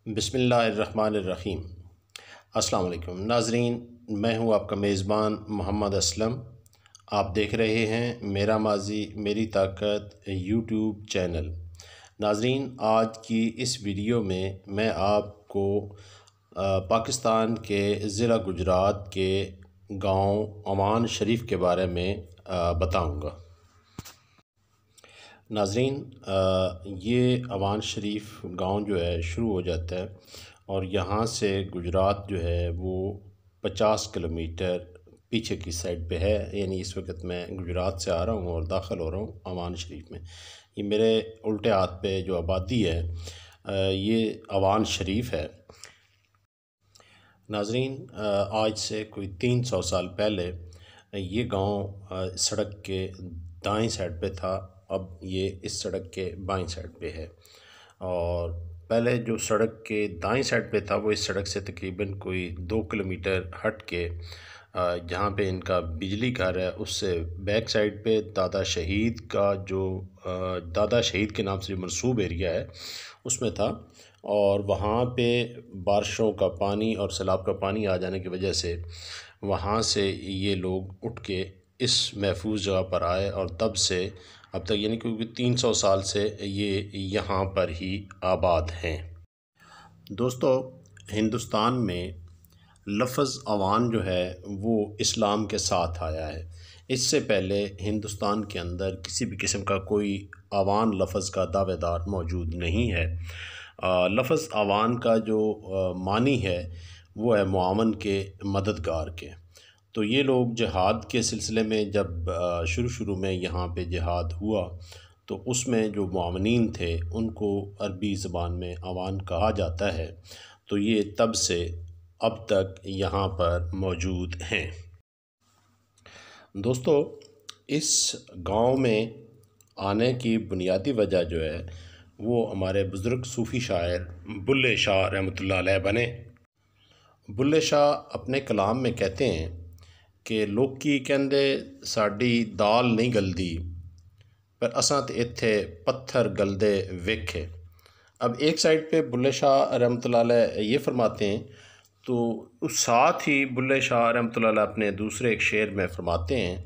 बिस्मिल्लाहिर्रहमानिर्रहीम। अस्सलाम वालेकुम नाज़रीन, मैं हूं आपका मेज़बान मोहम्मद असलम। आप देख रहे हैं मेरा माज़ी मेरी ताकत यूट्यूब चैनल। नाज़रीन, आज की इस वीडियो में मैं आपको पाकिस्तान के ज़िला गुजरात के गांव अमान शरीफ के बारे में बताऊंगा। नाज़रीन, ये अमान शरीफ गांव जो है शुरू हो जाता है और यहाँ से गुजरात जो है वो 50 किलोमीटर पीछे की साइड पे है। यानी इस वक्त मैं गुजरात से आ रहा हूँ और दाखिल हो रहा हूँ अमान शरीफ में। ये मेरे उल्टे हाथ पे जो आबादी है ये अवान शरीफ है। नाज़रीन, आज से कोई 300 साल पहले ये गांव सड़क के दाएं साइड पे था, अब ये इस सड़क के बाएं साइड पे है। और पहले जो सड़क के दाएं साइड पे था वो इस सड़क से तकरीबन कोई 2 किलोमीटर हट के जहाँ पे इनका बिजली घर है उससे बैक साइड पे दादा शहीद का जो दादा शहीद के नाम से जो मनसूब एरिया है उसमें था। और वहाँ पे बारिशों का पानी और सैलाब का पानी आ जाने की वजह से वहाँ से ये लोग उठ के इस महफूज जगह पर आए और तब से अब तक यानी क्योंकि 300 साल से ये यहाँ पर ही आबाद हैं। दोस्तों, हिंदुस्तान में लफ्ज़ अवान जो है वो इस्लाम के साथ आया है। इससे पहले हिंदुस्तान के अंदर किसी भी किस्म का कोई अवान लफ्ज़ का दावेदार मौजूद नहीं है। लफ्ज़ अवान का जो मानी है वो है मुआवन के, मददगार के। तो ये लोग जिहाद के सिलसिले में जब शुरू में यहाँ पे जिहाद हुआ तो उसमें जो मुआवनीन थे उनको अरबी ज़बान में अवान कहा जाता है। तो ये तब से अब तक यहाँ पर मौजूद हैं। दोस्तों, इस गांव में आने की बुनियादी वजह जो है वो हमारे बुज़ुर्ग सूफ़ी शायर बुल्ले शाह रहमतुल्लाह अलैह बने। बुल्ले शाह अपने कलाम में कहते हैं कि लोकी कहंदे साडी दाल नहीं गलदी पर असां ते इत्थे पत्थर गलदे वेखे। अब एक साइड पे बुल्ले शाह रहमतुल्लाह अलैह ये फरमाते हैं, तो उस साथ ही बुल्ले शाह रहमतुल्लाह अलैह अपने दूसरे एक शेर में फरमाते हैं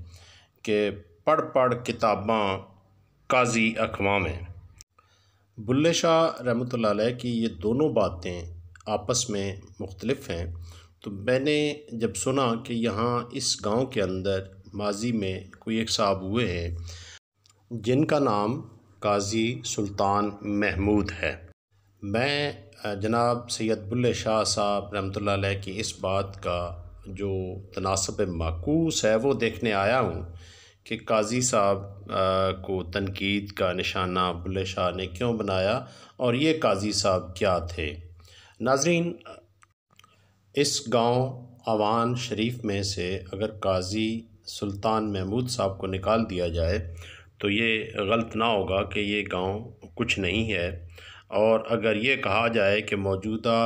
कि पढ़ पढ़ किताबां काजी अखवाम में। बुल्ले शाह रहमतुल्लाह अलैह की ये दोनों बातें आपस में मुख्तलिफ हैं। तो मैंने जब सुना कि यहाँ इस गांव के अंदर माजी में कोई एक साहब हुए हैं जिनका नाम काजी सुल्तान महमूद है, मैं जनाब सैयद बुल्ले शाह साहब रहमतुल्लाह अलैह की इस बात का जो तनासब माकूस है वो देखने आया हूँ कि काजी साहब को तनकीद का निशाना बुल्ले शाह ने क्यों बनाया और ये काजी साहब क्या थे। नाज़रीन, इस गांव अवान शरीफ में से अगर काजी सुल्तान महमूद साहब को निकाल दिया जाए तो ये गलत ना होगा कि ये गांव कुछ नहीं है। और अगर ये कहा जाए कि मौजूदा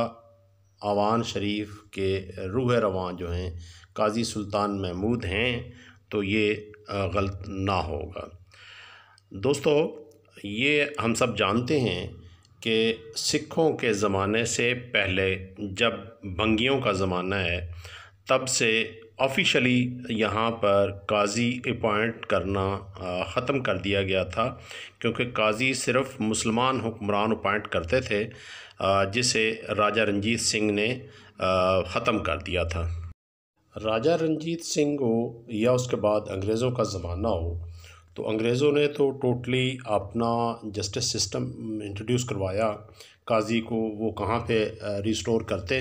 अवान शरीफ के रूह रवां जो हैं काजी सुल्तान महमूद हैं तो ये गलत ना होगा। दोस्तों, ये हम सब जानते हैं कि सिखों के ज़माने से पहले जब भंगियों का ज़माना है तब से ऑफिशियली यहाँ पर काजी अपॉइंट करना ख़त्म कर दिया गया था, क्योंकि काजी सिर्फ मुसलमान हुक्मरान अपॉइंट करते थे, जिसे राजा रंजीत सिंह ने ख़त्म कर दिया था। राजा रंजीत सिंह हो या उसके बाद अंग्रेज़ों का ज़माना हो, तो अंग्रेज़ों ने तो टोटली अपना जस्टिस सिस्टम इंट्रोड्यूस करवाया। काजी को वो कहाँ पे रिस्टोर करते।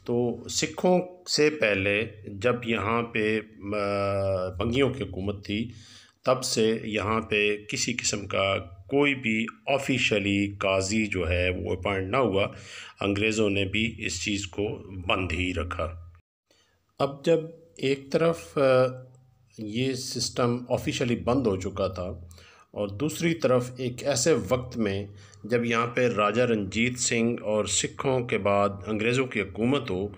तो सिखों से पहले जब यहाँ पे भंगियों की हुकूमत थी तब से यहाँ पे किसी किस्म का कोई भी ऑफिशियली काजी जो है वो अपॉइंट ना हुआ। अंग्रेज़ों ने भी इस चीज़ को बंद ही रखा। अब जब एक तरफ ये सिस्टम ऑफिशियली बंद हो चुका था और दूसरी तरफ एक ऐसे वक्त में जब यहाँ पे राजा रंजीत सिंह और सिखों के बाद अंग्रेज़ों की हुकूमत हो,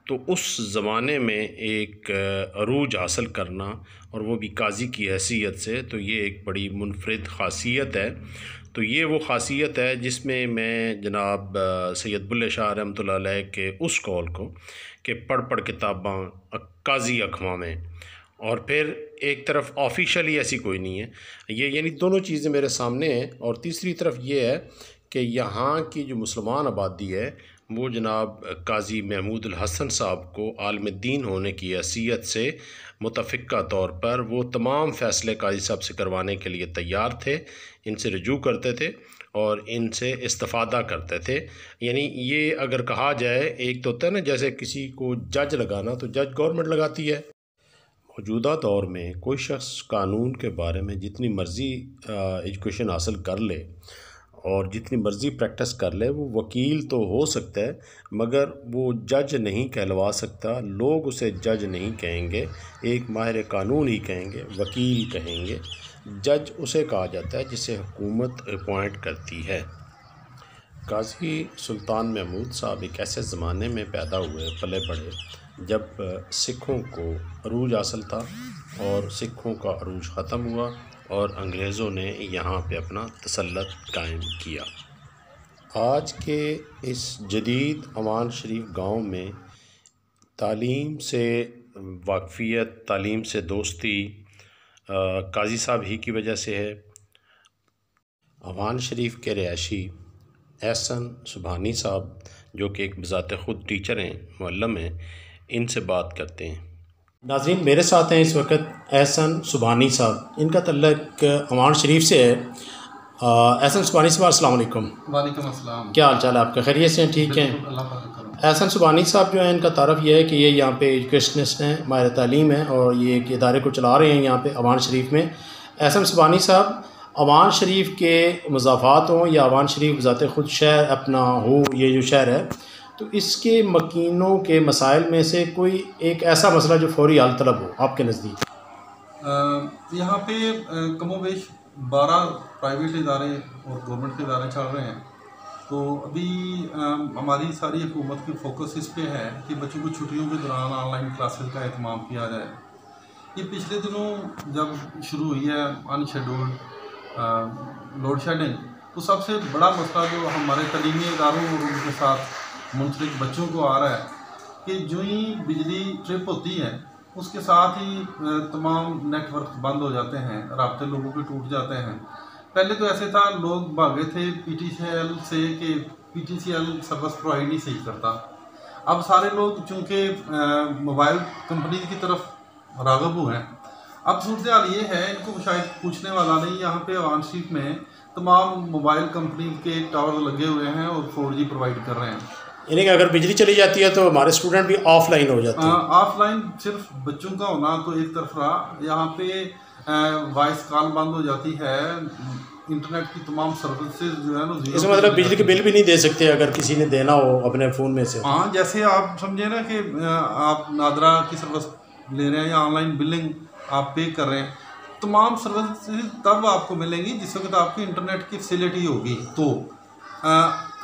तो उस ज़माने में एक अरूज हासिल करना और वो भी काजी की हैसियत से, तो ये एक बड़ी मुनफरिद ख़ासियत है। तो ये वो ख़ासियत है जिसमें मैं जनाब सैयद बुल्ले शाह रहमतुल्लाह अलैह के उस कौल को कि पढ़ पढ़ किताबां काजी अखवां में, और फिर एक तरफ ऑफिशियली ऐसी कोई नहीं है, ये यानी दोनों चीज़ें मेरे सामने हैं। और तीसरी तरफ ये है कि यहाँ की जो मुसलमान आबादी है वो जनाब काजी महमूद अल हसन साहब को आलिम दीन होने की हैसियत से मुतफ़िक़ा तौर पर वो तमाम फ़ैसले काजी साहब से करवाने के लिए तैयार थे, इनसे रजू करते थे और इनसे इस्तिफ़ादा करते थे। यानी ये अगर कहा जाए, एक तो होता है ना जैसे किसी को जज लगाना, तो जज गवर्नमेंट लगाती है। मौजूदा दौर में कोई शख्स कानून के बारे में जितनी मर्ज़ी एजुकेशन हासिल कर ले और जितनी मर्ज़ी प्रैक्टिस कर ले, वो वकील तो हो सकता है मगर वो जज नहीं कहलवा सकता। लोग उसे जज नहीं कहेंगे, एक माहिर कानून ही कहेंगे, वकील कहेंगे। जज उसे कहा जाता है जिसे हुकूमत अपॉइंट करती है। काजी सुल्तान महमूद साहब एक ऐसे ज़माने में पैदा हुए, पले बढ़े जब सिखों को अरूज हासिल था और सिखों का अरूज ख़त्म हुआ और अंग्रेज़ों ने यहाँ पे अपना तसल्लुत कायम किया। आज के इस जदीद अवान शरीफ गांव में तालीम से वाक़फ़ियत, तालीम से दोस्ती काजी साहब ही की वजह से है। अवान शरीफ के रिहायशी एहसन सुबहानी साहब, जो कि एक बज़ाते ख़ुद टीचर हैं, मुअल्लिम हैं, इनसे बात करते हैं। नाज़रीन, मेरे साथ हैं इस वक्त एहसन सुबहानी साहब, इनका तल्लुक़ अवान शरीफ से है। एहसन सुबहानी साहब, अस्सलाम वालेकुम। वालेकुम अस्सलाम। क्या हाल चाल है आपका? खैरियत से हैं? ठीक हैं। एहसन सुबहानी साहब जो है, इनका तारफ़ यह है कि ये यहाँ पे एजुकेशनिस्ट हैं, माहिर तालीम हैं और ये एक इदारे को चला रहे हैं यहाँ पे अवान शरीफ में। एहसन सुबहानी साहब, अवान शरीफ के मज़ाफ़ात हों या अवान शरीफ ज़ाते ख़ुद शहर अपना हो, ये जो शहर है, तो इसके मकीनों के मसाइल में से कोई एक ऐसा मसला जो फ़ौरी हल तलब हो आपके नज़दीक? यहाँ पे कमोबेश 12 प्राइवेट इदारे और गवर्नमेंट के इदारे चल रहे हैं। तो अभी हमारी सारी हुकूमत की फ़ोकस इस पे है कि बच्चों को छुट्टियों के दौरान ऑनलाइन क्लासेस का अहतमाम किया जाए। ये पिछले दिनों जब शुरू हुई है अनशेड्यूल्ड लोड शेडिंग, तो सबसे बड़ा मसला जो हमारे तलीमी इदारों और उनके साथ मुंसलिक बच्चों को आ रहा है कि जो ही बिजली ट्रिप होती है उसके साथ ही तमाम नेटवर्क बंद हो जाते हैं, राब्ते लोगों के टूट जाते हैं। पहले तो ऐसे था, लोग भागे थे PTCL से कि PTCL सर्विस प्रोवाइड नहीं सही करता। अब सारे लोग चूँकि मोबाइल कंपनी की तरफ राग़िब हुए हैं। अब सूरत हाल ये है, इनको शायद पूछने वाला नहीं, यहाँ पे अवान शरीफ में तमाम मोबाइल कंपनी के टावर लगे हुए हैं और 4G प्रोवाइड कर रहे हैं। यानी कि अगर बिजली चली जाती है तो हमारे स्टूडेंट भी ऑफलाइन हो जाते हैं। ऑफलाइन सिर्फ बच्चों का होना तो एक तरफ रहा, यहाँ पे वॉइस कॉल बंद हो जाती है, इंटरनेट की तमाम सर्विसेज जो है ना, इसका मतलब बिजली के बिल भी नहीं दे सकते अगर किसी ने देना हो अपने फ़ोन में से। हाँ, जैसे आप समझे ना कि आप नादरा की सर्विस ले रहे हैं या ऑनलाइन बिलिंग आप पे कर रहे हैं, तमाम सर्विसेज तब आपको मिलेंगी जिस वक्त आपकी इंटरनेट की फैसिलिटी होगी। तो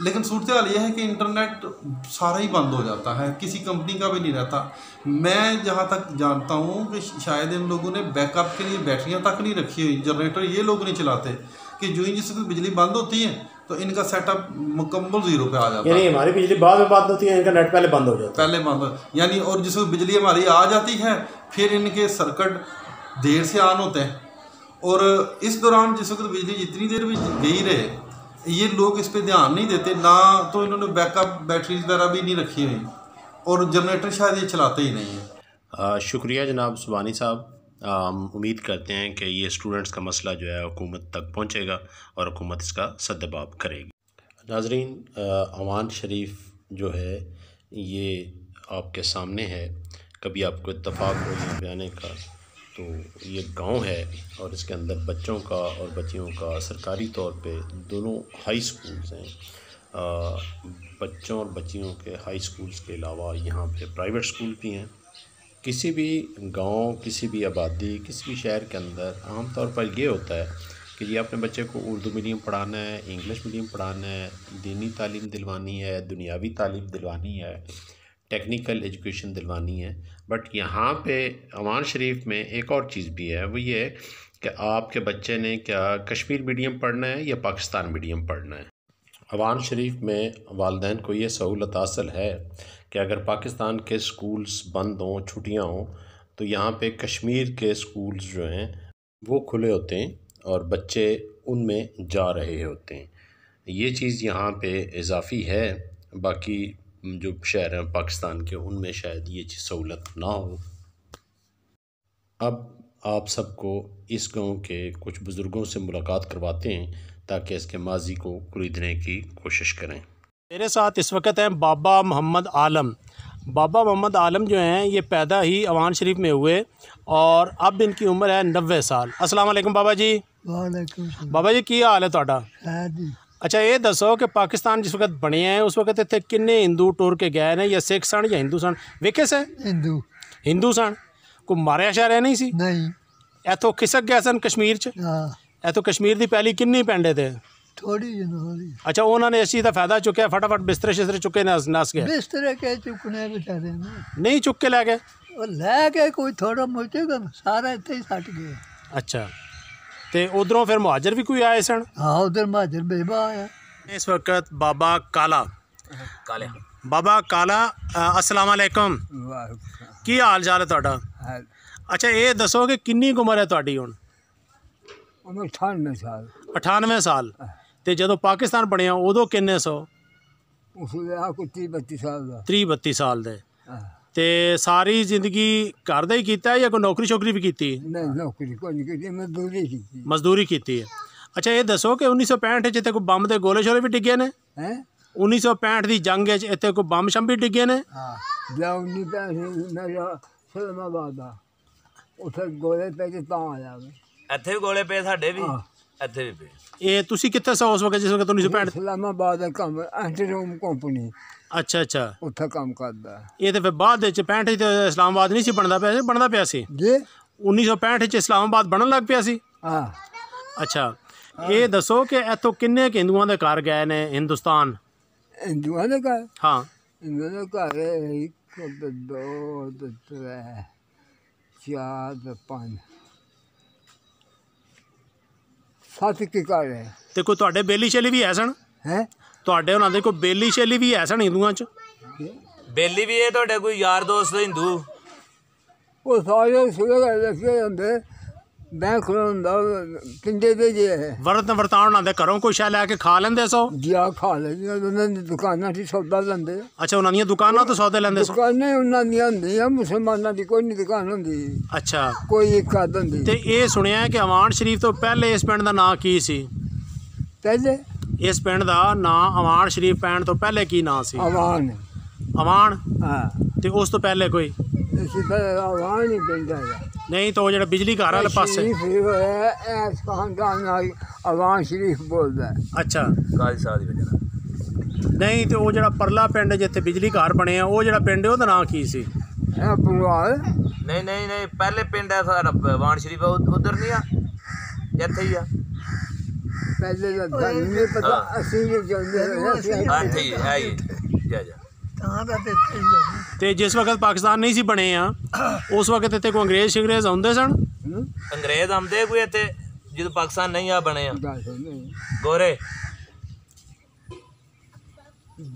लेकिन सूरत हाल ये है कि इंटरनेट सारा ही बंद हो जाता है, किसी कंपनी का भी नहीं रहता। मैं जहाँ तक जानता हूँ कि शायद इन लोगों ने बैकअप के लिए बैटरियाँ तक नहीं रखी हुई, जनरेटर ये लोग नहीं चलाते कि जो ही जिस बिजली बंद होती है तो इनका सेटअप मुकम्मल ज़ीरो पे आ जाता है। यानी हमारी बिजली बाद में बंद होती है, इनका नेट पहले बंद हो जाता है। पहले बंद यानी, और जिस बिजली हमारी आ जाती है फिर इनके सर्किट देर से ऑन होते हैं, और इस दौरान जिस वक्त बिजली जितनी देर भी गई रहे, ये लोग इस पे ध्यान नहीं देते ना, तो इन्होंने बैकअप बैटरीज वगैरह भी नहीं रखी हुई और जनरेटर शायद ये चलाते ही नहीं है। शुक्रिया जनाब सुबहानी साहब। उम्मीद करते हैं कि ये स्टूडेंट्स का मसला जो है हुकूमत तक पहुंचेगा और हुकूमत इसका सद्दबाब करेगी। नाजरीन, अवान शरीफ जो है ये आपके सामने है, कभी आपको इत्तफाक हो यहाँ पे आने का तो ये गांव है और इसके अंदर बच्चों का और बच्चियों का सरकारी तौर पे दोनों हाई स्कूल्स हैं। बच्चों और बच्चियों के हाई स्कूल्स के अलावा यहाँ पे प्राइवेट स्कूल भी हैं। किसी भी गांव, किसी भी आबादी, किसी भी शहर के अंदर आम तौर पर ये होता है कि जी अपने बच्चे को उर्दू मीडियम पढ़ाना है, इंग्लिश मीडियम पढ़ाना है, दीनी तालीम दिलवानी है, दुनियावी तालीम दिलवानी है, टेक्निकल एजुकेशन दिलवानी है। बट यहाँ पे अवान शरीफ में एक और चीज़ भी है, वो ये है कि आपके बच्चे ने क्या कश्मीर मीडियम पढ़ना है या पाकिस्तान मीडियम पढ़ना है। अवान शरीफ में वालिदैन को ये सहूलत हासिल है कि अगर पाकिस्तान के स्कूल्स बंद हों, छुट्टियाँ हों, तो यहाँ पे कश्मीर के स्कूल्स जो हैं वो खुले होते हैं और बच्चे उनमें जा रहे होते हैं। ये चीज़ यहाँ पे इजाफ़ी है, बाकी जो शहर हैं पाकिस्तान के उनमें शायद ये चीज़ सहूलत ना हो। अब आप सबको इस गांव के कुछ बुज़ुर्गों से मुलाकात करवाते हैं ताकि इसके माजी को खरीदने की कोशिश करें। मेरे साथ इस वक्त हैं बाबा मोहम्मद आलम। बाबा मोहम्मद आलम जो हैं ये पैदा ही अवान शरीफ में हुए और अब इनकी उम्र है 90 साल। अस्सलाम वालेकुम बाबा जी। वालेकुम बाबा जी की हाल है तुहाडा? जी। अच्छा ये दसो कि पाकिस्तान जिस वक्त बनिया है उस वक्त इतने किन्ने हिंदू टुर के गए ने, या सिख सन या हिंदू सन? वेखे से हिंदू सन को मारिया शारिया नहीं सी? नहीं। इतों खिसक गए सन कश्मीर च? इतों कश्मीर की पहली किन्नी पिंड थे? थोड़ी। अच्छा उन्होंने इस चीज़ का फायदा चुकया, फटाफट बिस्तरे शिस्तरे चुके नस गए? बिस्तरे के चुकने बेचारे नहीं चुक के लै गए? लै कोई थोड़ा मुचेगा, सारा इतने ही सट गए। अच्छा तो उधरों फिर मुहाजर भी कोई आए सन? हाँ उधर मुहाजर बेबा आया। इस वक्त बाबा काला बाबा काला अस्सलाम वालेकुम, की हाल चाल है तुहाडा? अच्छा ये दसो कि किन्नी उम्र है तुहाडी हुण? 98 साल। 98 साल। तो जदों पाकिस्तान बनिया उदों किन्ने सौ? उस 30-32 साल का। 30-32 साल दे। ते सारी जिंदगी घर दा ही कीता है या कोई नौकरी शौकरी भी कीती? नहीं नौकरी कोई नहीं की, मजदूरी की। मजदूरी कीती है। अच्छा ये दसो कि 1965 च कोई बंब दे गोले शोले भी डिगे ने? 1965 की जंग इतने कोई बंब शंब भी डिगे ने? इस्लामाबाद उत्थे गोले पे आया, ਇੱਥੇ ਵੀ ਗੋਲੇ ਪਏ, ਸਾਡੇ ਵੀ ਇੱਥੇ ਵੀ ਪਏ। ये तुसी कित्थे सो उस वक्त जिस वक्त 1965? इस्लामाबाद काम एंटीरोम कंपनी। अच्छा अच्छा उत्थे काम करदा। ये तो फिर बाद 65 च इस्लामाबाद नहीं सी बनदा पिया सी जी। 1965 च इस्लामाबाद बनन लग पिया सी। अच्छा ये दसो कि इतों किन्ने हिंदुओं के घर गए ने हिंदुस्तान? हिंदुओं के घर? हाँ हिंदुओं के घर 1 2 3 4 5 7 के घर है। तो कोई तुहाडे बेली शेली भी है सन? हैं तुहाडे उन्हां दे कोई बेली शेली भी है सन हिंदुआं च? ਬੇਲੀ ਵੀ ਇਹ ਤੁਹਾਡੇ ਕੋਈ ਯਾਰ ਦੋਸਤ ਹਿੰਦੂ? वो सारे सुबह लगे होंगे बैंक खलोंदा पिंडे दे जे है। वरत वरताउण आंदे घरों कोई शै लैके खा लैंदे सो? जिया खा लेंगे उन्होंने दुकाना से सौदा लेंदे। अच्छा उन्हां दियां दुकानां तो सौदे लैंदे सो? दुकानें उन्हां दियां होंदियां, मुसलमानां दी कोई नहीं दुकान होंदी। अच्छा कोई एक आध होंदी। ते ये सुनिया कि अवान शरीफ तो पहले इस पिंड दा नां की सी? पहले इस पिंड दा नां अवान शरीफ पैण तो पहले की नां सी? अवान। अवान। हाँ ते उस तो पहले कोई इसी पहले अवान ही पिंड है। नहीं तो जो बिजली घर वाले पासे? खानदान अवान शरीफ बोलता है। अच्छा ਕਾਜ਼ੀ ਸਾਹਿਬ ਦੀ ਵਜ੍ਹਾ नहीं तो वो जो परला पिंड जिथे बिजली घर बने हैं वो जो पिंड है ਉਹਦਾ ਨਾਂ ਕੀ ਸੀ? बुलवाल। ਨਹੀਂ ਨਹੀਂ ਨਹੀਂ ਪਹਿਲੇ ਪਿੰਡ ਹੈ ਸਾਡਾ ਵਾਣ ਸ਼ਰੀਫ ਉਧਰ ਨਹੀਂ ਆ, ਇੱਥੇ ਹੀ ਆ। पहले नहीं पता असली ਹਾਂ ਇੱਥੇ ਹੀ ਹੈ ਹੀ ਜਾ ਜਾ। ਤੇ ਜਿਸ ਵਕਤ ਪਾਕਿਸਤਾਨ ਨਹੀਂ ਸੀ ਬਣੇ ਆ ਉਸ ਵਕਤ ਇੱਥੇ ਕੋਈ ਅੰਗਰੇਜ਼ ਸ਼ਿੰਗਰੇਜ਼ ਆਉਂਦੇ ਸਨ? ਅੰਗਰੇਜ਼ ਆਉਂਦੇ ਕੋਈ ਇੱਥੇ ਜਦੋਂ ਪਾਕਿਸਤਾਨ ਨਹੀਂ ਆ ਬਣੇ ਆ? ਗੋਰੇ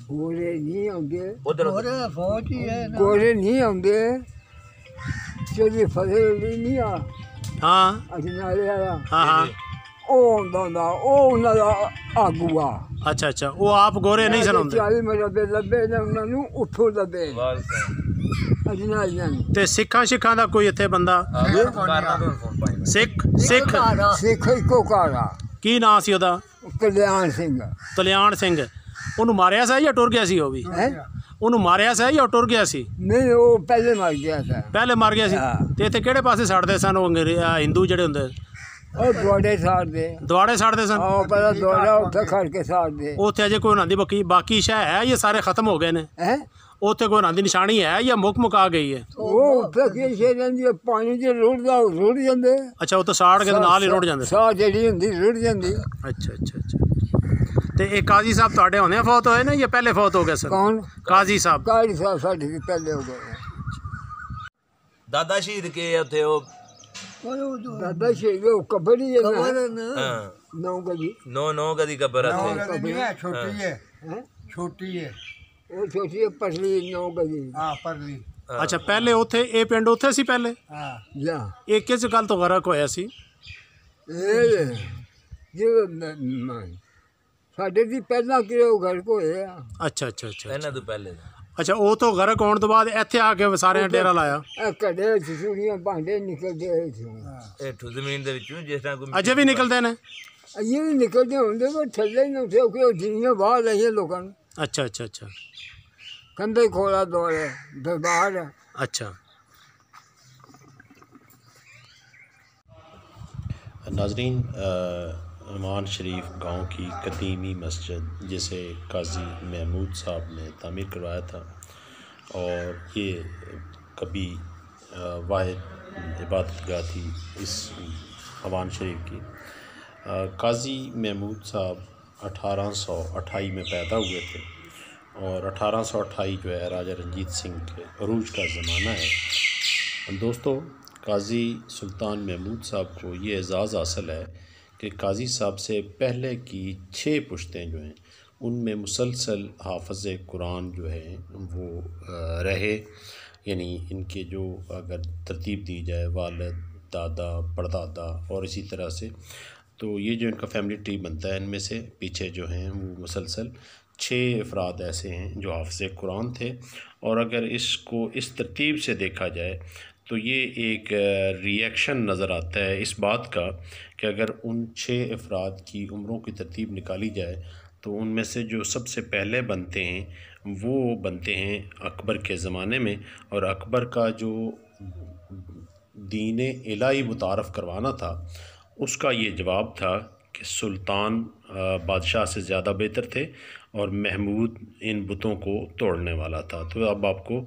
गोरे नहीं आते। उधर फौज ही है। गोरे नहीं आते, चौधरी फतेह अली नहीं आ। हाँ अजनाले वाला। हाँ हाँ ਉਹ ਆਉਂਦਾ ਹੁੰਦਾ, ਉਹ ਉਹਨਾਂ ਦਾ ਆਗੂ ਆ। अच्छा अच्छा वो आप गोरे नहीं सन आਉਂਦੇ? 40 ਮਰਬੇ ਲੱਭੇ ਨੇ ਉਹਨਾਂ ਨੂੰ, ਉੱਥੋਂ ਲੱਭੇ ਅਜਨਾਲੀਆਂ ਨੂੰ। ਤੇ ਸਿੱਖਾਂ ਸ਼ਿੱਖਾਂ ਦਾ ਕੋਈ ਇੱਥੇ ਬੰਦਾ? ਸਿੱਖ ਸਿੱਖ ਸਿੱਖ ਇੱਕੋ ਘਰ ਆ। ਕੀ ਨਾਂ ਸੀ ਉਹਦਾ? ਕਲਿਆਣ ਸਿੰਘ। ਤਲਿਆਣ ਸਿੰਘ। ਉਹਨੂੰ ਮਾਰਿਆ ਸੀ ਜਾਂ ਟੁਰ ਗਿਆ ਸੀ? ਉਹ ਵੀ ਉਹਨੂੰ ਮਾਰਿਆ ਸੀ ਜਾਂ ਟੁਰ ਗਿਆ ਸੀ? ਨਹੀਂ ਉਹ ਪਹਿਲੇ ਮਰ ਗਿਆ ਸੀ। ਪਹਿਲੇ ਮਰ ਗਿਆ ਸੀ। ਤੇ ਇੱਥੇ ਕਿਹੜੇ ਪਾਸੇ ਛੱਡਦੇ ਸਨ ਉਹ ਹਿੰਦੂ ਜਿਹੜੇ ਹੁੰਦੇ? ਉਹ ਦੁਆੜੇ ਸਾੜਦੇ। ਦੁਆੜੇ ਸਾੜਦੇ ਸਨ? ਉਹ ਪਹਿਲਾਂ ਦੁਆੜਾ ਉੱਥੇ ਖੜ ਕੇ ਸਾੜਦੇ। ਉੱਥੇ ਅਜੇ ਕੋਈ ਉਹਨਾਂ ਦੀ ਬਾਕੀ ਸ਼ਹਿ ਹੈ ਜਾਂ ਸਾਰੇ ਖਤਮ ਹੋ ਗਏ ਨੇ? ਉੱਥੇ ਕੋਈ ਉਹਨਾਂ ਦੀ ਨਿਸ਼ਾਨੀ ਹੈ ਜਾਂ ਮੁੱਕ ਗਈ ਹੈ? ਉਹ ਉੱਥੇ ਕੀ ਸ਼ੇ ਰਹਿੰਦੀ, ਪਾਣੀ 'ਚ ਰੁੜ ਜਾਂਦੇ। ਅੱਛਾ ਉਹ ਤਾਂ ਸਾੜ ਕੇ ਨਾਲ ਹੀ ਰੁੜ ਜਾਂਦੇ? ਸਾਹ ਜਿਹੜੀ ਹੁੰਦੀ ਰੁੜ ਜਾਂਦੀ। ਅੱਛਾ ਅੱਛਾ ਅੱਛਾ। ਤੇ ਇਹ ਕਾਜ਼ੀ ਸਾਹਿਬ ਤੁਹਾਡੇ ਹੁੰਦੇ ਫੌਤ ਹੋਏ ਨੇ ਜਾਂ ਪਹਿਲੇ ਫੌਤ ਹੋ ਗਏ ਸਨ? ਕੌਣ? ਕਾਜ਼ੀ ਸਾਹਿਬ। ਕਾਜ਼ੀ ਸਾਹਿਬ ਸਾਡੇ ਵੀ ਪਹਿਲੇ ਹੋ ਗਏ। ਦਾਦਾ ਸ਼ਹੀਦ ਕੇ ਉੱਥੇ ਉਹ दादा शेर कबरी है ना हाँ 9 गजी 9 गदी कब्र है छोटी है वो छोटी है पतली 9 गजी परली अच्छा पहले ਉੱਥੇ ਇਹ ਪਿੰਡ ਉੱਥੇ ਸੀ ਪਹਿਲੇ या ਇਹ ਕਿਸ ਗੱਲ ਤੋਂ ਗਰਕ ਹੋਇਆ ਸੀ ਇਹ ਸਾਡੇ ਦੀ ਪਹਿਲਾਂ ਕਿਉਂ ਘਰ ਕੋਇਆ ਅੱਛਾ ਅੱਛਾ ਅੱਛਾ ਇਹਨਾਂ ਤੋਂ ਪਹਿਲੇ ਅੱਛਾ ਉਹ ਤੋਂ ਗਰਕ ਹੋਣ ਤੋਂ ਬਾਅਦ ਇੱਥੇ ਆ ਕੇ ਸਾਰਿਆਂ ਡੇਰਾ ਲਾਇਆ ਇਹ ਕਦੇ ਸੁਣੀਆਂ ਭਾਂਡੇ ਨਿਕਲਦੇ ਇਹ ਠੁ ਜ਼ਮੀਨ ਦੇ ਵਿੱਚੋਂ ਜਿਸ ਤਰ੍ਹਾਂ ਕੋਈ ਅਜੇ ਵੀ ਨਿਕਲਦੇ ਨੇ ਇਹ ਵੀ ਨਿਕਲਦੇ ਹੁੰਦੇ ਪਰ ਥੱਲੇ ਨੂੰ ਸੇ ਕਿ ਜਿੰਨੀਆਂ ਬਾਹਰ ਆਈਆਂ ਲੋਕਾਂ ਨੂੰ ਅੱਛਾ ਅੱਛਾ ਅੱਛਾ ਕੰਦੇ ਖੋਲਾ ਦੋਲੇ ਦਰਬਾਰ अच्छा नाजरीन अमान शरीफ गांव की कदीमी मस्जिद जिसे काजी महमूद साहब ने तामीर करवाया था और ये कभी वाहिद इबादतगाह थी इस अमान शरीफ की। काजी महमूद साहब 1828 में पैदा हुए थे और 1828 जो है राजा रंजीत सिंह के अरूज का ज़माना है। दोस्तों काजी सुल्तान महमूद साहब को ये एज़ाज़ हासिल है कि काजी साहब से पहले की 6 पुश्तें जो हैं उनमें मुसलसल हाफ़ज़ कुरान जो है वो रहे, यानी इनके जो अगर तरतीब दी जाए वालिद दादा परदादा और इसी तरह से, तो ये जो इनका फैमिली ट्री बनता है इनमें से पीछे जो हैं वो मुसलसल 6 अफराद ऐसे हैं जो हाफ़िज़ कुरान थे। और अगर इसको इस तरतीब से देखा जाए तो ये एक रिएक्शन नज़र आता है इस बात का कि अगर उन 6 अफराद की उम्रों की तरतीब निकाली जाए तो उनमें से जो सबसे पहले बनते हैं वो बनते हैं अकबर के ज़माने में। और अकबर का जो दीन इलाही मुतारफ़ करवाना था उसका ये जवाब था कि सुल्तान बादशाह से ज़्यादा बेहतर थे और महमूद इन बुतों को तोड़ने वाला था। तो अब आपको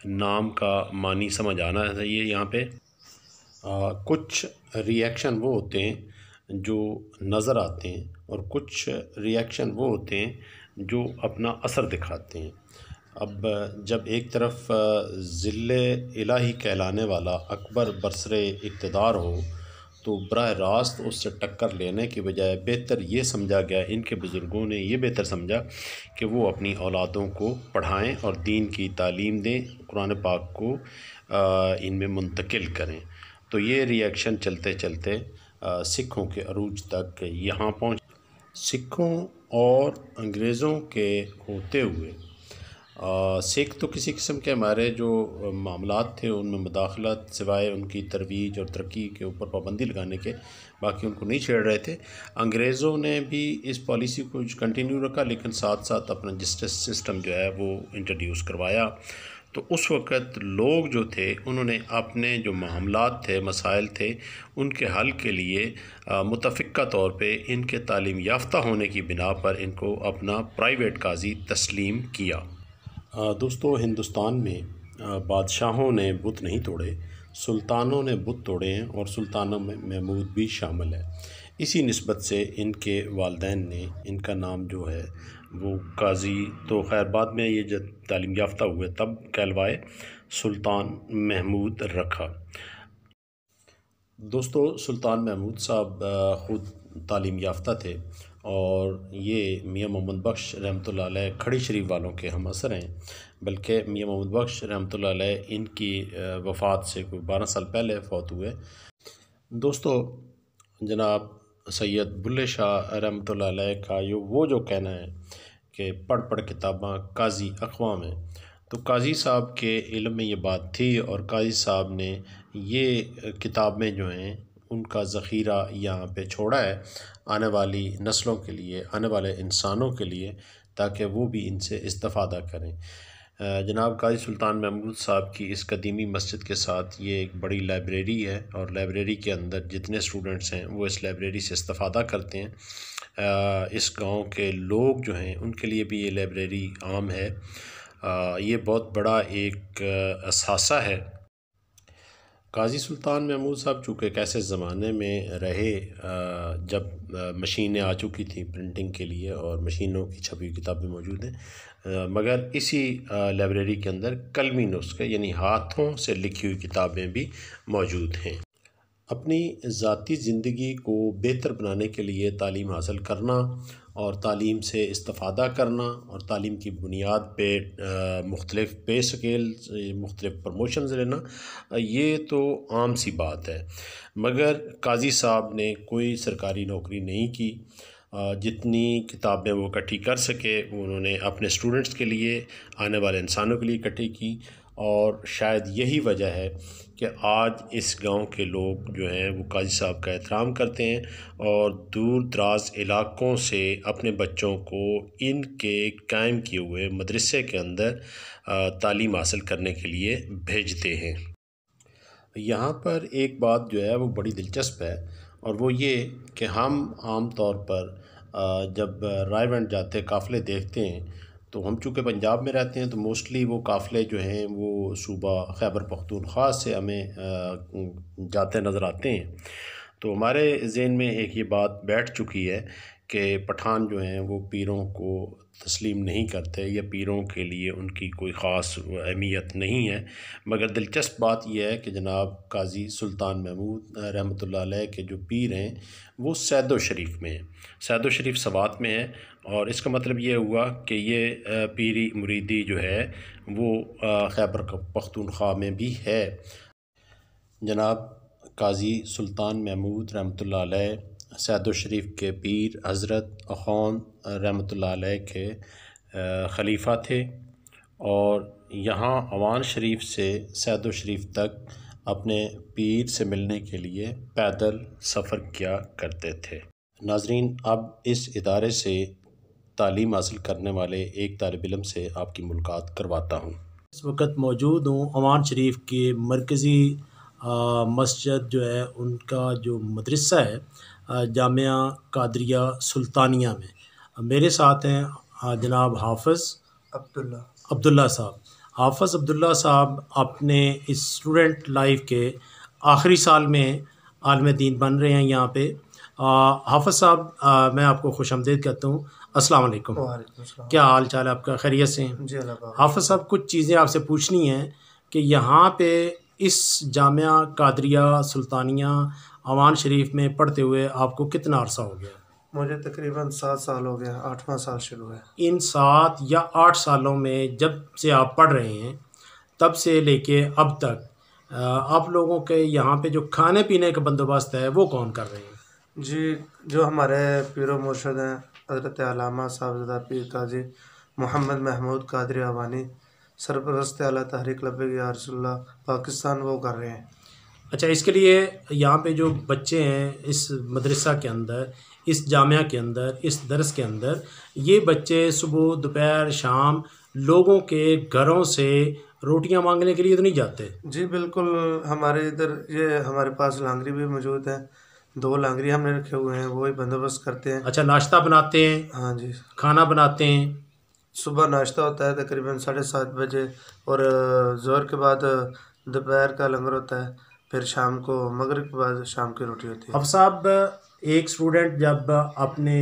नाम का मानी समझ आना चाहिए यहाँ पे। कुछ रिएक्शन वो होते हैं जो नज़र आते हैं और कुछ रिएक्शन वो होते हैं जो अपना असर दिखाते हैं। अब जब एक तरफ ज़िल्ले इलाही कहलाने वाला अकबर बरसरे इक़्तिदार हो तो बराह रास्त उससे टक्कर लेने के बजाय बेहतर ये समझा गया, इनके बुज़ुर्गों ने ये बेहतर समझा कि वो अपनी औलादों को पढ़ाएं और दीन की तालीम दें, कुरान पाक को इनमें मुंतकिल करें। तो ये रिएक्शन चलते चलते सिखों के अरूज तक यहाँ पहुँच। सिखों और अंग्रेज़ों के होते हुए सिख तो किसी किस्म के हमारे जो मामलात थे उनमें मुदाखलत सिवाय उनकी तरवीज और तरक्की के ऊपर पाबंदी लगाने के बाकी उनको नहीं छेड़ रहे थे। अंग्रेज़ों ने भी इस पॉलिसी को कंटिन्यू रखा लेकिन साथ साथ अपना जस्टिस सिस्टम जो है वो इंट्रोड्यूस करवाया। तो उस वक़्त लोग जो थे उन्होंने अपने जो मामलात थे मसाइल थे उनके हल के लिए मुतफ़िक़ा तौर पे इनके तालीम याफ्ता होने की बिना पर इनको अपना प्राइवेट काजी तस्लीम किया। दोस्तों हिंदुस्तान में बादशाहों ने बुत नहीं तोड़े, सुल्तानों ने बुत तोड़े हैं और सुल्तानों में महमूद भी शामिल है। इसी निस्बत से इनके वालिदैन ने इनका नाम जो है वो काजी, तो खैर बाद में ये जब तालीम याफ्ता हुए तब कहलवाए सुल्तान महमूद रखा। दोस्तों सुल्तान महमूद साहब ख़ुद तालीम याफ्ता थे और ये मियाँ मोहम्मद बख्श रहमतुल्लाह अलैह खड़ी शरीफ वालों के हम असर हैं, बल्कि मियाँ मोहम्मद बख्श रहमतुल्लाह अलैह इनकी वफ़ात से कोई 12 साल पहले फ़ौत हुए। दोस्तों जनाब सैयद बुल्ले शाह रहमतुल्लाह अलैह का वो जो कहना है कि पढ़ पढ़ किताबां काजी अक़वाम है, तो काजी साहब के इल्म में ये बात थी और काजी साहब ने ये किताबें जो हैं उनका ज़ख़ीरा यहाँ पे छोड़ा है आने वाली नस्लों के लिए, आने वाले इंसानों के लिए, ताकि वो भी इनसे इस्तिफ़ादा करें। जनाब काजी सुल्तान महमूद साहब की इस कदीमी मस्जिद के साथ ये एक बड़ी लाइब्रेरी है और लाइब्रेरी के अंदर जितने स्टूडेंट्स हैं वो इस लाइब्रेरी से इस्तिफ़ादा करते हैं। इस गांव के लोग जो हैं उनके लिए भी ये लाइब्रेरी आम है। ये बहुत बड़ा एक असासा है। काजी सुल्तान महमूद साहब चूँकि कैसे ज़माने में रहे जब मशीनें आ चुकी थी प्रिंटिंग के लिए और मशीनों की छपी किताबें मौजूद हैं, मगर इसी लाइब्रेरी के अंदर कलमी नुस्खे यानी हाथों से लिखी हुई किताबें भी मौजूद हैं। अपनी ज़ाती ज़िंदगी को बेहतर बनाने के लिए तालीम हासिल करना और तालीम से इस्तिफ़ादा करना और तालीम की बुनियाद पे मुख्तलिफ़ पे स्केल मुख्तलिफ़ प्रमोशंस लेना, ये तो आम सी बात है। मगर काज़ी साहब ने कोई सरकारी नौकरी नहीं की। जितनी किताबें वो इकट्ठी कर सके उन्होंने अपने स्टूडेंट्स के लिए, आने वाले इंसानों के लिए इकट्ठी की। और शायद यही वजह है कि आज इस गांव के लोग जो हैं वो काजी साहब का एहतराम करते हैं और दूर दराज इलाक़ों से अपने बच्चों को इनके कायम किए हुए मदरसे के अंदर तालीम हासिल करने के लिए भेजते हैं। यहाँ पर एक बात जो है वो बड़ी दिलचस्प है, और वो ये कि हम आम तौर पर जब रायवंड जाते काफ़िले देखते हैं, तो हम चूँकि पंजाब में रहते हैं तो मोस्टली वो काफ़िले जो हैं वो सूबा खैबर पख्तूनख्वा से हमें जाते नज़र आते हैं। तो हमारे ज़हन में एक ये बात बैठ चुकी है कि पठान जो हैं वो पीरों को तस्लीम नहीं करते या पीरों के लिए उनकी कोई ख़ास अहमियत नहीं है। मगर दिलचस्प बात यह है कि जनाब काजी सुल्तान महमूद रहमतुल्लाह अलैह के जो पीर हैं वो सैदो शरीफ में हैं। सैदो शरीफ सवात में है, और इसका मतलब ये हुआ कि ये पीरी मुरीदी जो है वो खैबर पख्तूनख्वा में भी है। जनाब काजी सुल्तान महमूद रहमतुल्लाह अलैह सैदो शरीफ के पीर हज़रत अख़ौन रहमतुल्लाह अलैह के ख़लीफ़ा थे, और यहाँ अवान शरीफ से सैदो शरीफ तक अपने पीर से मिलने के लिए पैदल सफ़र किया करते थे। नाज़रीन, अब इस इदारे से तालीम हासिल करने वाले एक तालिब इल्म से आपकी मुलाकात करवाता हूँ। इस वक्त मौजूद हूँ अवान शरीफ के मरकज़ी मस्जिद जो है उनका जो मदरसा है जामिया कादरिया सुल्तानिया में। मेरे साथ हैं जनाब हाफ़िज़ अब्दुल्ला साहब। हाफ़िज़ अब्दुल्ला साहब अपने इस स्टूडेंट लाइफ के आखिरी साल में आलिम दीन बन रहे हैं यहाँ पे। हाफ़िज़ साहब, मैं आपको खुशामदीद कहता हूँ। अस्सलाम वालेकुम। क्या हाल चाल है आपका? खैरियत से हैं? जी अल्लाह। हाफ़िज़ साहब, कुछ चीज़ें आपसे पूछनी हैं कि यहाँ पे इस जामिया कादरिया सुल्तानिया अवान शरीफ में पढ़ते हुए आपको कितना अरसा हो गया? मुझे तकरीबन 7 साल हो गया, 8वां साल शुरू है। इन 7 या 8 सालों में जब से आप पढ़ रहे हैं तब से लेके अब तक आप लोगों के यहाँ पे जो खाने पीने का बंदोबस्त है वो कौन कर रहे हैं? जी, जो हमारे पीरो मुर्शद हैं हज़रत अल्लामा साहिबज़ादा पीर काजी मोहम्मद महमूद कादरी अवानी सरपरस्त आला तहरीक लब्बैक या रसूलल्लाह पाकिस्तान, वो कर रहे हैं। अच्छा, इसके लिए यहाँ पे जो बच्चे हैं इस मदरसा के अंदर, इस जामिया के अंदर, इस दरस के अंदर, ये बच्चे सुबह दोपहर शाम लोगों के घरों से रोटियां मांगने के लिए तो नहीं जाते? जी बिल्कुल, हमारे इधर ये हमारे पास लांगरी भी मौजूद है, 2 लांगरी हमने रखे हुए हैं, वही बंदोबस्त करते हैं। अच्छा, नाश्ता बनाते हैं? हाँ जी, खाना बनाते हैं? सुबह नाश्ता होता है तकरीबन 7:30 बजे, और ज़ोहर के बाद दोपहर का लंगर होता है, फिर शाम को मगरिब के बाद शाम की रोटी होती है। अब साहब, एक स्टूडेंट जब अपने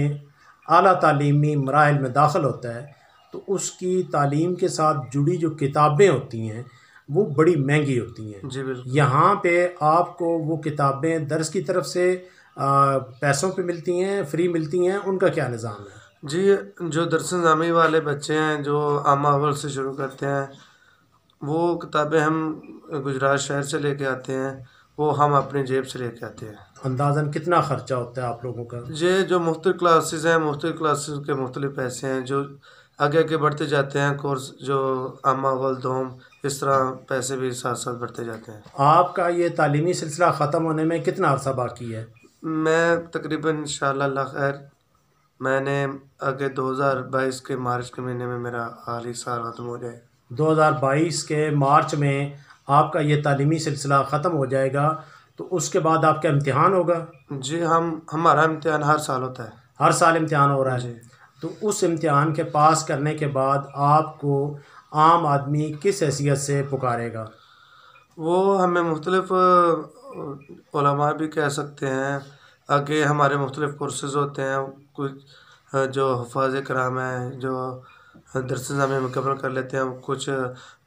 आला तालीमी मराहिल में दाखिल होता है तो उसकी तालीम के साथ जुड़ी जो किताबें होती हैं वो बड़ी महंगी होती हैं। जी बिल्कुल। यहाँ पे आपको वो किताबें दर्स की तरफ से पैसों पे मिलती हैं, फ्री मिलती हैं, उनका क्या निज़ाम है? जी, जो दरस-ए-निज़ामी वाले बच्चे हैं जो आमा अव्वल से शुरू करते हैं, वो किताबें हम गुजरात शहर से लेके आते हैं, वो हम अपनी जेब से लेके आते हैं। अंदाज़न कितना ख़र्चा होता है आप लोगों का? ये जो मुख्तलिफ़ क्लासेस हैं, मुख्तलिफ़ क्लासेस के मुख्तलिफ़ पैसे हैं, जो आगे आगे बढ़ते जाते हैं कोर्स, जो आमा अव्वल दोम, इस तरह पैसे भी साथ साथ बढ़ते जाते हैं। आपका ये तालीमी सिलसिला ख़त्म होने में कितना अरसा बाकी है? मैं तकरीबन इंशाअल्लाह अल्लाह खैर, मैंने आगे 2022 के मार्च के महीने में मेरा हाली साल ख़त्म हो जाए। 2022 के मार्च में आपका ये तालीमी सिलसिला ख़त्म हो जाएगा, तो उसके बाद आपका इम्तिहान होगा? जी, हमारा इम्तिहान हर साल होता है। हर साल इम्तिहान हो रहा है जी। तो उस इम्तिहान के पास करने के बाद आपको आम आदमी किस हैसियत से पुकारेगा? वो हमें मुख्तलिफ़ उलमा भी कह सकते हैं। आगे हमारे मुख्तलिफ़ कोर्सेज़ होते हैं, कुछ जो हफ़ाज़ कराम हैं जो दरस-ए-निज़ामी मुकम्मल कर लेते हैं, कुछ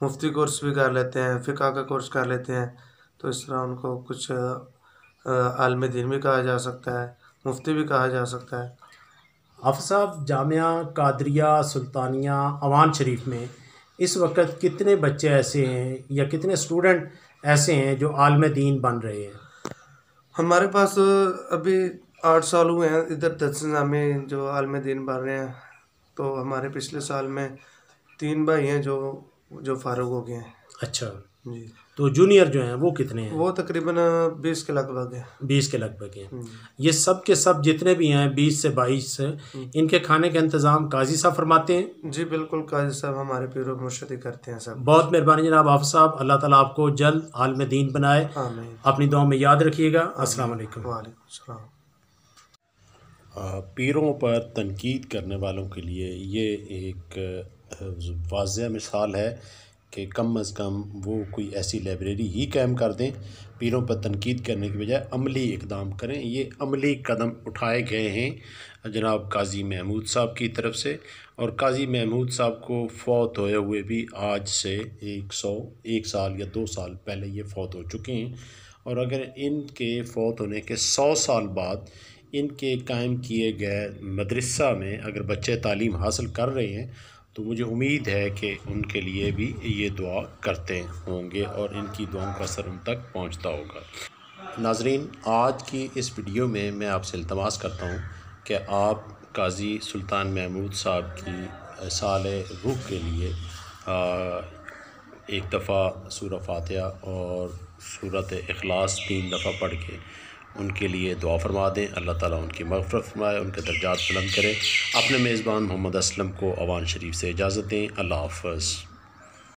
मुफ्ती कोर्स भी कर लेते हैं, फ़िक़्ह का कोर्स कर लेते हैं। तो इस तरह उनको कुछ आलिम दीन भी कहा जा सकता है, मुफ्ती भी कहा जा सकता है। हाफ़िज़ साहब, जामिया कादरिया सुल्तानिया अवान शरीफ में इस वक्त कितने बच्चे ऐसे हैं या कितने स्टूडेंट ऐसे हैं जो आलिम दीन बन रहे हैं? हमारे पास अभी 8 साल हुए हैं इधर दरस निज़ामी जो आलिम दीन बन रहे हैं। तो हमारे पिछले साल में 3 भाई हैं जो फारुग हो गए हैं। अच्छा जी। तो जूनियर जो हैं वो कितने हैं? वो तकरीबन 20 के लगभग है। 20 के लगभग हैं। ये सब के सब जितने भी हैं 20 से 22 इनके खाने का इंतज़ाम काजी साहब फरमाते हैं? जी बिल्कुल, काजी साहब हमारे पीर व मुर्शिद ही करते हैं सब। बहुत मेहरबानी जनाब हाफ़िज़ साहब, अल्लाह ताला आपको जल्द आलिम दीन बनाए। आमीन। अपनी दुआ में याद रखिएगा। अस्सलाम वालेकुम। वालेकुम सलाम। पीरों पर तनकीद करने वालों के लिए ये एक वाज़ेह मिसाल है कि कम अज़ कम वो कोई ऐसी लाइब्रेरी ही कायम कर दें, पीरों पर तनकीद करने की बजाय अमली इक़दाम करें। ये अमली कदम उठाए गए हैं जनाब काजी महमूद साहब की तरफ से, और काजी महमूद साहब को फ़ौत होए हुए भी आज से 101 साल या 2 साल पहले ये फ़ौत हो चुके हैं। और अगर इनके फ़ौत होने के 100 साल बाद इनके कायम किए गए मदरसा में अगर बच्चे तालीम हासिल कर रहे हैं तो मुझे उम्मीद है कि उनके लिए भी ये दुआ करते होंगे और इनकी दुआओं का असर उन तक पहुंचता होगा। नाज़रीन, आज की इस वीडियो में मैं आपसे इल्तमास करता हूं कि आप काजी सुल्तान महमूद साहब की साल रूह के लिए एक दफ़ा सूरह फातिहा और सूरत इखलास 3 दफ़ा पढ़ के उनके लिए दुआ फरमा दें। अल्लाह ताला उनकी मग़फ़िरत फरमाए, उनके दर्जात बुलंद करे। अपने मेज़बान मोहम्मद असलम को अवान शरीफ से इजाज़त दें। अल्लाह हाफ़िज़।